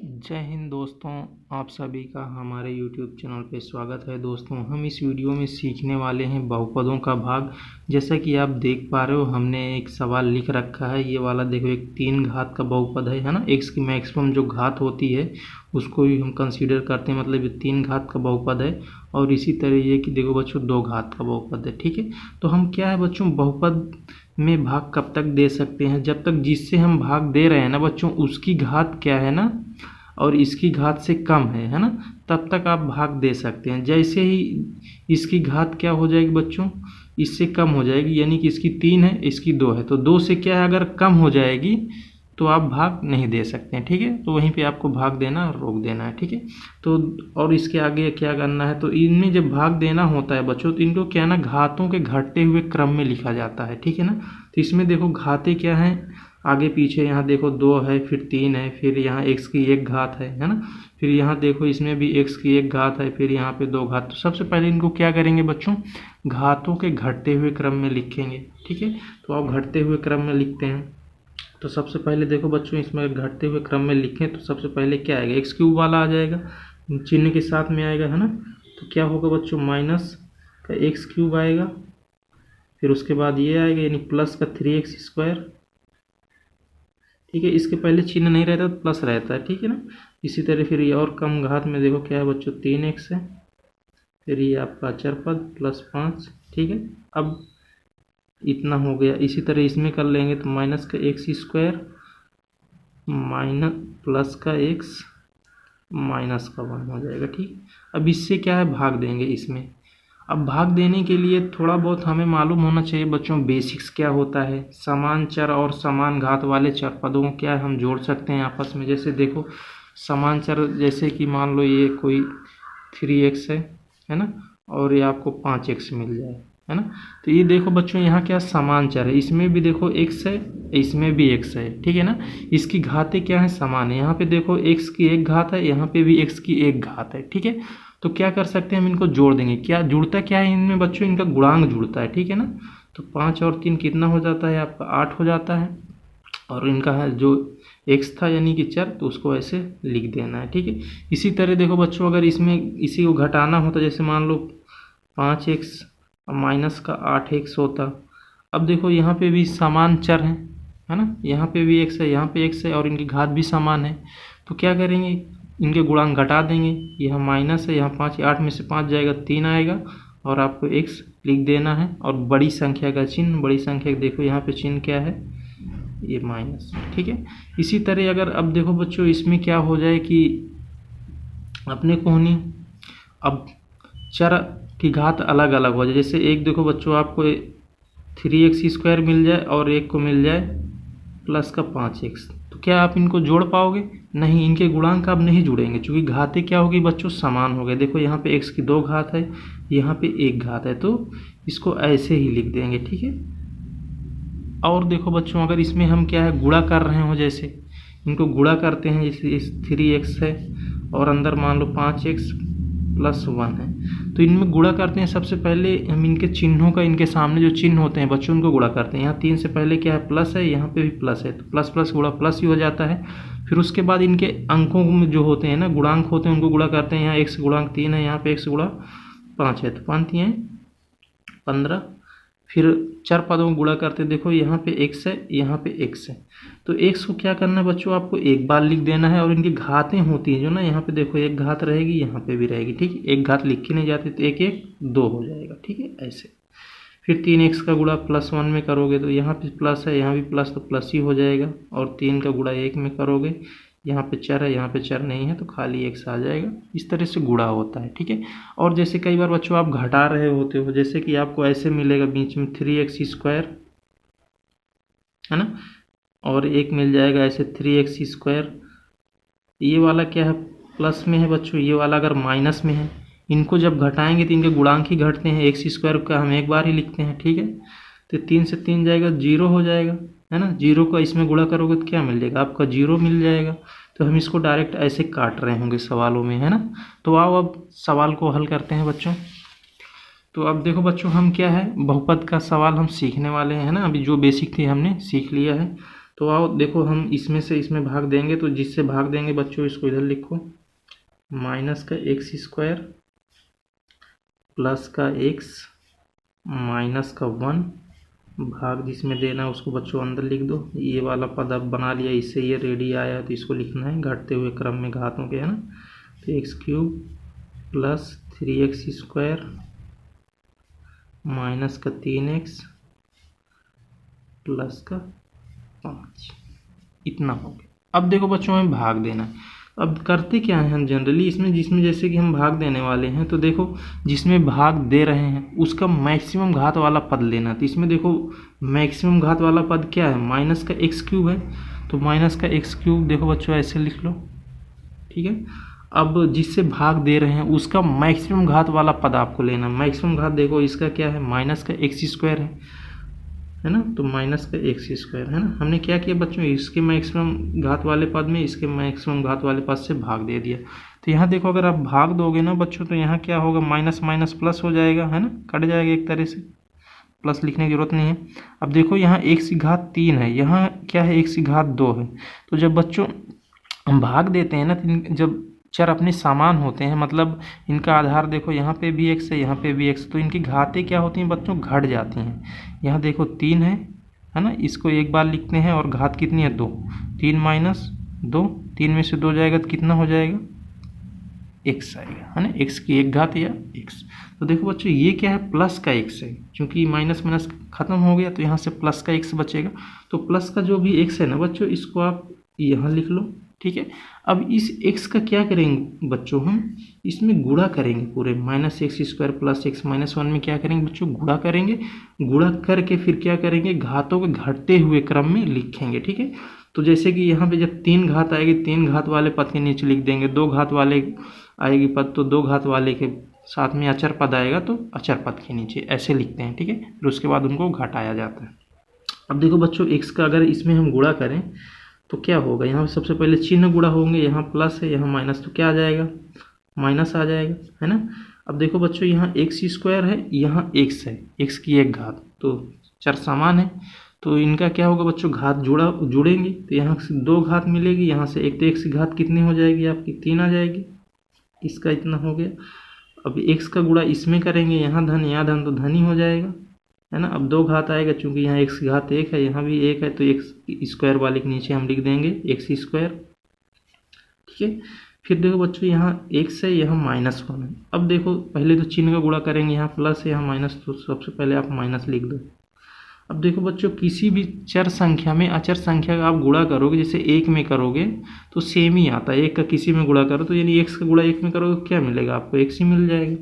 जय हिंद दोस्तों, आप सभी का हमारे YouTube चैनल पे स्वागत है। दोस्तों, हम इस वीडियो में सीखने वाले हैं बहुपदों का भाग। जैसा कि आप देख पा रहे हो, हमने एक सवाल लिख रखा है। ये वाला देखो, एक 3 घात का बहुपद है ना। एक्स की मैक्सिमम जो घात होती है उसको भी हम कंसीडर करते हैं, मतलब ये 3 घात का बहुपद है। और इसी तरह ये कि देखो बच्चों, 2 घात का बहुपद है। ठीक है, तो हम क्या है बच्चों, बहुपद में भाग कब तक दे सकते हैं? जब तक जिससे हम भाग दे रहे हैं ना बच्चों, उसकी घात क्या है ना, और इसकी घात से कम है ना, तब तक आप भाग दे सकते हैं। जैसे ही इसकी घात क्या हो जाएगी बच्चों, इससे कम हो जाएगी, यानी कि इसकी 3 है, इसकी 2 है, तो 2 से क्या है, अगर कम हो जाएगी तो आप भाग नहीं दे सकते हैं। ठीक है, तो वहीं पे आपको भाग देना और रोक देना है। ठीक है, तो और इसके आगे क्या करना है, तो इनमें जब भाग देना होता है बच्चों, तो इनको क्या है ना, घातों के घटते हुए क्रम में लिखा जाता है। ठीक है ना, तो इसमें देखो घातें क्या हैं, आगे पीछे। यहाँ देखो 2 है, फिर 3 है, फिर यहाँ x की 1 घात है ना। फिर यहाँ देखो, इसमें भी x की 1 घात है, फिर यहाँ पे 2 घात। तो सबसे पहले इनको क्या करेंगे बच्चों, घातों के घटते हुए क्रम में लिखेंगे। ठीक है, तो आप घटते हुए क्रम में लिखते हैं। तो सबसे पहले देखो बच्चों, इसमें घटते हुए क्रम में लिखें तो सबसे पहले क्या आएगा, एक्स क्यूब वाला आ जाएगा, चिन्ह के साथ में आएगा है ना। तो क्या होगा बच्चों, माइनस का एक्स क्यूब आएगा, फिर उसके बाद ये आएगा, यानी प्लस का 3x²। ठीक है, इसके पहले चिन्ह नहीं रहता तो प्लस रहता है। ठीक है ना, इसी तरह फिर ये और कम घात में देखो क्या है बच्चों, 3x है, फिर ये आपका चरपद +5। ठीक है, अब इतना हो गया। इसी तरह इसमें कर लेंगे तो माइनस का x² माइनस प्लस का x माइनस का 1 हो जाएगा। ठीक, अब इससे क्या है, भाग देंगे इसमें। अब भाग देने के लिए थोड़ा बहुत हमें मालूम होना चाहिए बच्चों, बेसिक्स क्या होता है। समान चर और समान घात वाले चर पदों को क्या हम जोड़ सकते हैं आपस में। जैसे देखो, समान चर जैसे कि मान लो ये कोई 3x है ना, और ये आपको 5x मिल जाए है ना। तो ये देखो बच्चों, यहाँ क्या समान चर है, इसमें भी देखो x है, इसमें भी x है। ठीक है ना, इसकी घातें क्या है, समान है। यहाँ पे देखो x की 1 घात है, यहाँ पे भी x की 1 घात है। ठीक है, तो क्या कर सकते हैं, हम इनको जोड़ देंगे। क्या जुड़ता क्या है इनमें बच्चों, इनका गुणांक जुड़ता है। ठीक है ना, तो 5 और 3 कितना हो जाता है आपका, 8 हो जाता है। और इनका है जो x था यानी कि चर, तो उसको ऐसे लिख देना है। ठीक है, इसी तरह देखो बच्चों, अगर इसमें इसी को घटाना होता, जैसे मान लो 5x माइनस का 8x होता। अब देखो यहाँ पे भी समान चर है ना, यहाँ पे भी x है, यहाँ पे x है, और इनकी घात भी समान है। तो क्या करेंगे, इनके गुणांक घटा देंगे। यहाँ माइनस है, यहाँ 5, 8 में से 5 जाएगा, 3 आएगा, और आपको x लिख देना है। और बड़ी संख्या का चिन्ह, बड़ी संख्या देखो यहाँ पे चिन्ह क्या है, ये माइनस। ठीक है, इसी तरह अगर अब देखो बच्चों, इसमें क्या हो जाए कि अपने को नहीं, अब चर की घात अलग अलग हो जाए। जैसे एक देखो बच्चों, आपको 3x² मिल जाए और एक को मिल जाए प्लस का 5x, तो क्या आप इनको जोड़ पाओगे? नहीं, इनके गुणांक आप नहीं जुड़ेंगे, क्योंकि घातें क्या होगी बच्चों, समान हो गए। देखो यहाँ पे x की 2 घात है, यहाँ पे 1 घात है, तो इसको ऐसे ही लिख देंगे। ठीक है, और देखो बच्चों, अगर इसमें हम क्या है, गुणा कर रहे हो, जैसे इनको गुणा करते हैं, जैसे इस 3x है और अंदर मान लो 5x + 1 है, तो इनमें गुणा करते हैं। सबसे पहले हम इनके चिन्हों का, इनके सामने जो चिन्ह होते हैं बच्चों, उनको गुणा करते हैं। यहाँ 3 से पहले क्या है, प्लस है, यहाँ पे भी प्लस है, तो प्लस प्लस गुणा प्लस ही हो जाता है। फिर उसके बाद इनके अंकों में जो होते हैं ना, गुणांक होते हैं, उनको गुणा करते हैं। यहाँ x गुणांक 3 है, यहाँ पे x गुणा 5 है, तो 5 हैं 15। फिर चर पदों को गुणा करते, देखो यहाँ पे x है, यहाँ पे x है, तो x को क्या करना है बच्चों, आपको एक बार लिख देना है। और इनकी घातें होती हैं जो ना, यहाँ पे देखो 1 घात रहेगी, यहाँ पे भी रहेगी। ठीक है, 1 घात लिखी नहीं जाती, तो 1 1 2 हो जाएगा। ठीक है, ऐसे। फिर 3x का गुणा +1 में करोगे तो यहाँ पे प्लस है, यहाँ भी प्लस, तो प्लस ही हो जाएगा। और 3 का गुणा 1 में करोगे, यहाँ पे चर है, यहाँ पे चर नहीं है, तो खाली x आ जाएगा। इस तरह से गुणा होता है। ठीक है, और जैसे कई बार बच्चों आप घटा रहे होते हो, जैसे कि आपको ऐसे मिलेगा बीच में 3x² है ना, और एक मिल जाएगा ऐसे 3x²। ये वाला क्या है, प्लस में है बच्चों, ये वाला अगर माइनस में है। इनको जब घटाएंगे तो इनके गुणांक ही घटते हैं, x² का हम एक बार ही लिखते हैं। ठीक है, तो 3 से 3 जाएगा, 0 हो जाएगा है ना। 0 को इसमें गुणा करोगे तो क्या मिल जाएगा, आपका 0 मिल जाएगा। तो हम इसको डायरेक्ट ऐसे काट रहे होंगे सवालों में, है ना। तो आओ अब सवाल को हल करते हैं बच्चों। तो अब देखो बच्चों, हम क्या है, बहुपद का सवाल हम सीखने वाले हैं ना। अभी जो बेसिक थी हमने सीख लिया है। तो आओ देखो हम इसमें से इसमें भाग देंगे, तो जिससे भाग देंगे बच्चों इसको इधर लिखो, माइनस का एक्स स्क्वायर प्लस का एक्स माइनस का 1 भाग जिसमें देना है उसको बच्चों अंदर लिख दो। ये वाला पद अब बना लिया, इससे ये रेडी आया तो इसको लिखना है घटते हुए क्रम में घातों के, है ना। तो x cube plus 3x square minus का 3x प्लस का 5, इतना हो गया। अब देखो बच्चों हमें भाग देना है। अब करते क्या है हम जनरली इसमें, जिसमें जैसे कि हम भाग देने वाले हैं तो देखो जिसमें भाग दे रहे हैं उसका मैक्सिमम घात वाला पद लेना। तो इसमें देखो मैक्सिमम घात वाला पद क्या है, माइनस का एक्स क्यूब है, तो माइनस का एक्स क्यूब देखो बच्चों ऐसे लिख लो, ठीक है। अब जिससे भाग दे रहे हैं उसका मैक्सिमम घात वाला पद आपको लेना। मैक्सिमम घात देखो इसका क्या है, माइनस का एक्स स्क्वायर है ना, तो माइनस का एक्स स्क्वायर है ना। हमने क्या किया बच्चों, इसके मैक्सिमम घात वाले पद में इसके मैक्सिमम घात वाले पद से भाग दे दिया। तो यहाँ देखो अगर आप भाग दोगे ना बच्चों तो यहाँ क्या होगा, माइनस माइनस प्लस हो जाएगा, है ना, कट जाएगा एक तरह से, प्लस लिखने की जरूरत नहीं है। अब देखो यहाँ एक्स की घात 3 है, यहाँ क्या है एक्स की घात 2 है। तो जब बच्चों हम भाग देते हैं ना, जब चर अपने समान होते हैं, मतलब इनका आधार देखो यहाँ पे भी x है यहाँ पे भी x, तो इनकी घातें क्या होती हैं बच्चों, घट जाती हैं। यहाँ देखो 3 है ना, इसको एक बार लिखते हैं और घात कितनी है 2, 3 माइनस 2, 3 में से 2 जाएगा तो कितना हो जाएगा, x आएगा, है ना, x की एक घात या x। तो देखो बच्चों ये क्या है, प्लस का x है, क्योंकि माइनस माइनस खत्म हो गया तो यहाँ से प्लस का x बचेगा। तो प्लस का जो भी x है ना बच्चों इसको आप यहाँ लिख लो, ठीक है। अब इस x का क्या करेंगे बच्चों, हम इसमें गुणा करेंगे पूरे, minus x square plus x minus 1 में क्या करेंगे बच्चों, गुणा करेंगे। गुणा करके फिर क्या करेंगे, घातों के घटते हुए क्रम में लिखेंगे, ठीक है। तो जैसे कि यहाँ पे जब 3 घात आएगी 3 घात वाले पद के नीचे लिख देंगे, 2 घात वाले आएगी पद तो 2 घात वाले के साथ में अचर पद आएगा तो अचर पद के नीचे ऐसे लिखते हैं, ठीक है। फिर उसके बाद उनको घटाया जाता है। अब देखो बच्चों x का अगर इसमें हम गुणा करें तो क्या होगा, यहाँ सबसे पहले चिन्ह गुणा होंगे, यहाँ प्लस है यहाँ माइनस, तो क्या आ जाएगा, माइनस आ जाएगा, है ना। अब देखो बच्चों यहाँ एक्स स्क्वायर है, यहाँ x है, x की एक घात, तो चर समान है तो इनका क्या होगा बच्चों, घात जुड़ेंगे तो यहाँ से 2 घात मिलेगी, यहाँ से एक तो x की घात कितनी हो जाएगी आपकी 3 आ जाएगी, इसका इतना हो गया। अब x का गुणा इसमें करेंगे, यहाँ धन तो धन ही हो जाएगा, है ना। अब 2 घात आएगा, चूंकि यहाँ x की घात 1 है यहाँ भी 1 है तो x स्क्वायर वाले के नीचे हम लिख देंगे एक्स स्क्वायर, ठीक है। फिर देखो बच्चों यहाँ x है यहाँ माइनस 1 है। अब देखो पहले तो चिन्ह का गुणा करेंगे, यहाँ प्लस है यहाँ माइनस, तो सबसे पहले आप माइनस लिख दो। अब देखो बच्चों किसी भी चर संख्या में अचर संख्या का आप गुणा करोगे, जैसे 1 में करोगे तो सेम ही आता है, 1 का किसी में गुणा करो तो यानी x का गुणा 1 में करोगे तो क्या मिलेगा आपको, x ही मिल जाएगा।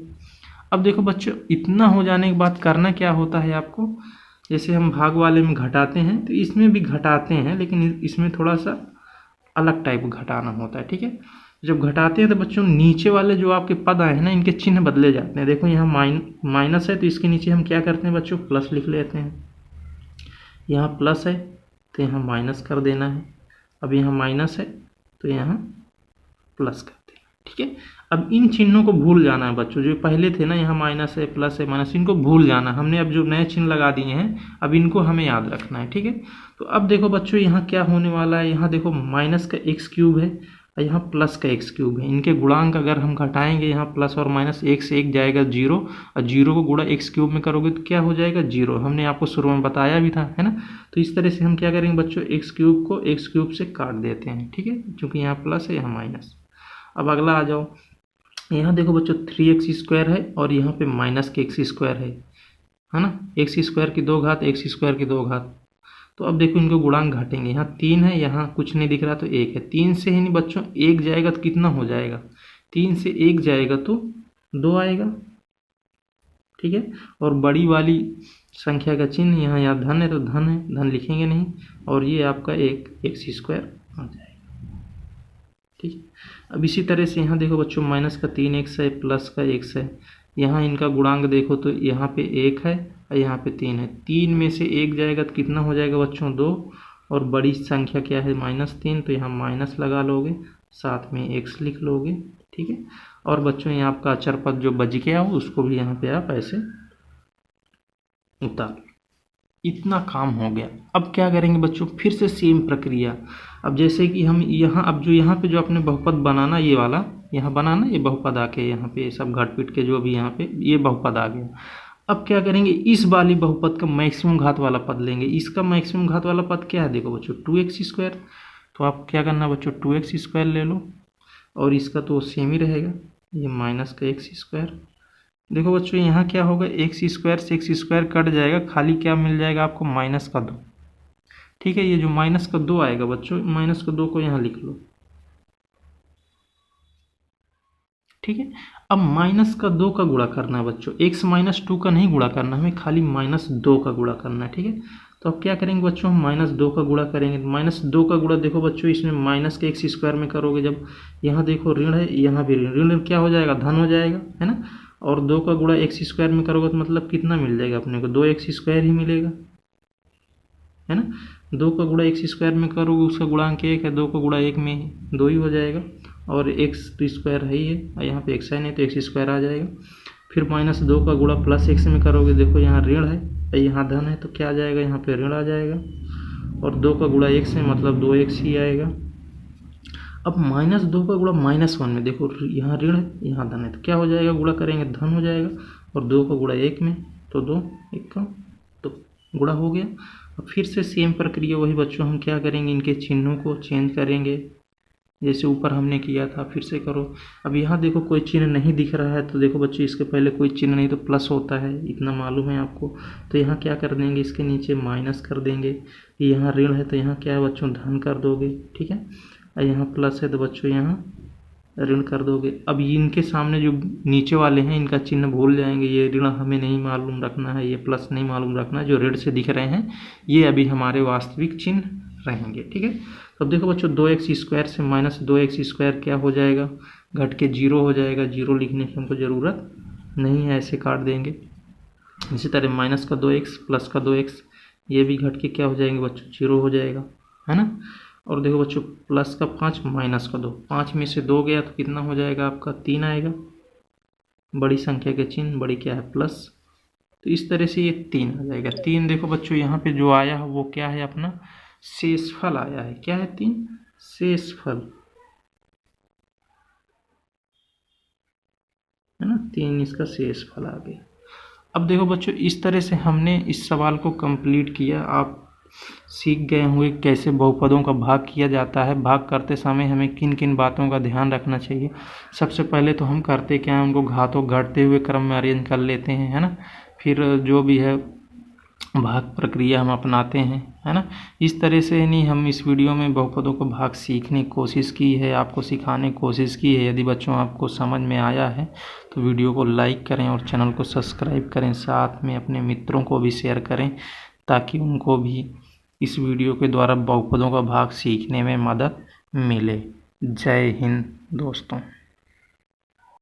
अब देखो बच्चों इतना हो जाने के बाद करना क्या होता है आपको, जैसे हम भाग वाले में घटाते हैं तो इसमें भी घटाते हैं, लेकिन इसमें थोड़ा सा अलग टाइप घटाना होता है, ठीक है। जब घटाते हैं तो बच्चों नीचे वाले जो आपके पद आए हैं ना इनके चिन्ह बदले जाते हैं। देखो यहाँ माइनस है तो इसके नीचे हम क्या करते हैं बच्चों, प्लस लिख लेते हैं। यहाँ प्लस है तो यहाँ माइनस कर देना है, अब यहाँ माइनस है तो यहाँ प्लस कर देना, ठीक है। अब इन चिन्हों को भूल जाना है बच्चों, जो पहले थे ना यहाँ माइनस है प्लस है माइनस, इनको भूल जाना। हमने अब जो नए चिन्ह लगा दिए हैं अब इनको हमें याद रखना है, ठीक है। तो अब देखो बच्चों यहाँ क्या होने वाला है, यहाँ देखो माइनस का एक्स क्यूब है और यहाँ प्लस का एक्स क्यूब है, इनके गुणांक अगर हम घटाएंगे यहाँ प्लस और माइनस, 1 से 1 जाएगा 0 और 0 को गुणा एक्स क्यूब में करोगे तो क्या हो जाएगा 0, हमने आपको शुरू में बताया भी था, है ना। तो इस तरह से हम क्या करेंगे बच्चों, एक्स क्यूब को एक्स क्यूब से काट देते हैं, ठीक है, क्योंकि यहाँ प्लस है यहाँ माइनस। अब अगला आ जाओ, यहाँ देखो बच्चों 3x स्क्वायर है और यहाँ पे माइनस के एक्स स्क्वायर है ना, एक्स स्क्वायर की 2 घात एक्स स्क्वायर की 2 घात। तो अब देखो इनको गुणांक घटेंगे, यहाँ 3 है यहाँ कुछ नहीं दिख रहा तो 1 है, 3 से ही नहीं बच्चों 1 जाएगा तो कितना हो जाएगा, 3 से 1 जाएगा तो 2 आएगा, ठीक है। और बड़ी वाली संख्या का चिन्ह यहाँ धन है तो धन है, धन लिखेंगे नहीं, और ये आपका एक एक्स स्क्वायर आ जाएगा, ठीक है। अब इसी तरह से यहाँ देखो बच्चों माइनस का 3x है प्लस का x है, यहाँ इनका गुणांक देखो तो यहाँ पे 1 है और यहाँ पे 3 है, 3 में से 1 जाएगा तो कितना हो जाएगा बच्चों 2, और बड़ी संख्या क्या है -3, तो यहाँ माइनस लगा लोगे, साथ में x लिख लोगे, ठीक है। और बच्चों यहाँ आपका अचर पद जो बच गया हो उसको भी यहाँ पे आप ऐसे उतार इतना काम हो गया। अब क्या करेंगे बच्चों, फिर से सेम प्रक्रिया। अब जैसे कि हम यहाँ, अब जो यहाँ पे जो अपने बहुपद बनाना, ये वाला यहाँ बनाना, ये बहुपद आके यहाँ पे सब घट पीट के जो भी यहाँ पे ये बहुपद आ गया। अब क्या करेंगे, इस वाली बहुपद का मैक्सिमम घात वाला पद लेंगे। इसका मैक्सिमम घात वाला पद क्या है, देखो बच्चों 2x²। तो आप क्या करना बच्चों, 2x² ले लो, और इसका तो सेम ही रहेगा, ये माइनस का x²। देखो बच्चों यहाँ क्या होगा, x² से x² कट जाएगा, खाली क्या मिल जाएगा आपको, -2। ठीक है, ये जो -2 आएगा बच्चों, -2 को यहाँ लिख लो। ठीक है, अब -2 का गुणा करना है बच्चों, x -2 का नहीं गुणा करना, हमें खाली -2 का गुणा करना है। ठीक है, तो अब क्या करेंगे बच्चों, हम -2 का गुणा करेंगे। -2 का गुणा देखो बच्चों, इसमें माइनस के x² में करोगे, जब यहाँ देखो ऋण है, यहाँ भी ऋण क्या हो जाएगा, धन हो जाएगा, है ना। और 2 का गुणा x² में करोगे तो मतलब कितना मिल जाएगा अपने को, 2x² ही मिलेगा, है ना। 2 का गुणा x² में करोगे, उसका गुणांक 1 है, 2 का गुणा 1 में 2 ही हो जाएगा, और x तो स्क्वायर है ही है, यहाँ पे x है नहीं तो x² आ जाएगा। फिर -2 का गुणा +x में करोगे, देखो यहाँ ऋण है, यहाँ धन है, तो क्या आ जाएगा, यहाँ पे ऋण आ जाएगा। और 2 का गुणा 1 से मतलब 2x ही आएगा। अब -2 का गुणा -1 में, देखो यहाँ ऋण है, यहाँ धन है, तो क्या हो जाएगा, गुणा करेंगे धन हो जाएगा। और 2 का गुणा 1 में, तो 2 1 का तो गुणा हो गया। अब फिर से सेम प्रक्रिया वही बच्चों, हम क्या करेंगे, इनके चिन्हों को चेंज करेंगे, जैसे ऊपर हमने किया था, फिर से करो। अब यहाँ देखो कोई चिन्ह नहीं दिख रहा है, तो देखो बच्चों इसके पहले कोई चिन्ह नहीं तो प्लस होता है, इतना मालूम है आपको। तो यहाँ क्या कर देंगे, इसके नीचे माइनस कर देंगे। यहाँ ऋण है तो यहाँ क्या है बच्चों, धन कर दोगे। ठीक है, और यहाँ प्लस है तो बच्चों यहाँ ऋण कर दोगे। अब इनके सामने जो नीचे वाले हैं, इनका चिन्ह भूल जाएंगे, ये ऋण हमें नहीं मालूम रखना है, ये प्लस नहीं मालूम रखना है, जो ऋण से दिख रहे हैं ये अभी हमारे वास्तविक चिन्ह रहेंगे। ठीक है, तो अब देखो बच्चों 2x² से -2x² क्या हो जाएगा, घट के 0 हो जाएगा। 0 लिखने की हमको ज़रूरत नहीं है, ऐसे काट देंगे। इसी तरह -2x +2x, ये भी घट के क्या हो जाएंगे बच्चों, 0 हो जाएगा, है ना। और देखो बच्चों +5 -2, 5 में से 2 गया तो कितना हो जाएगा आपका, 3 आएगा। बड़ी संख्या के चिन्ह, बड़ी क्या है, प्लस, तो इस तरह से ये 3 आ जाएगा। 3 देखो बच्चों यहाँ पे जो आया है वो क्या है, अपना शेषफल आया है। क्या है, 3 शेषफल, है ना, 3 इसका शेषफल आ गया। अब देखो बच्चों इस तरह से हमने इस सवाल को कंप्लीट किया। आप सीख गए होंगे कैसे बहुपदों का भाग किया जाता है। भाग करते समय हमें किन किन बातों का ध्यान रखना चाहिए। सबसे पहले तो हम करते क्या हैं, उनको घातों घटते हुए क्रम में अरेंज कर लेते हैं, है ना। फिर जो भी है भाग प्रक्रिया हम अपनाते हैं, है ना। इस तरह से नहीं, हम इस वीडियो में बहुपदों को भाग सीखने की कोशिश की है, आपको सिखाने की कोशिश की है। यदि बच्चों आपको समझ में आया है तो वीडियो को लाइक करें और चैनल को सब्सक्राइब करें, साथ में अपने मित्रों को भी शेयर करें, ताकि उनको भी इस वीडियो के द्वारा बहुपदों का भाग सीखने में मदद मिले। जय हिंद दोस्तों।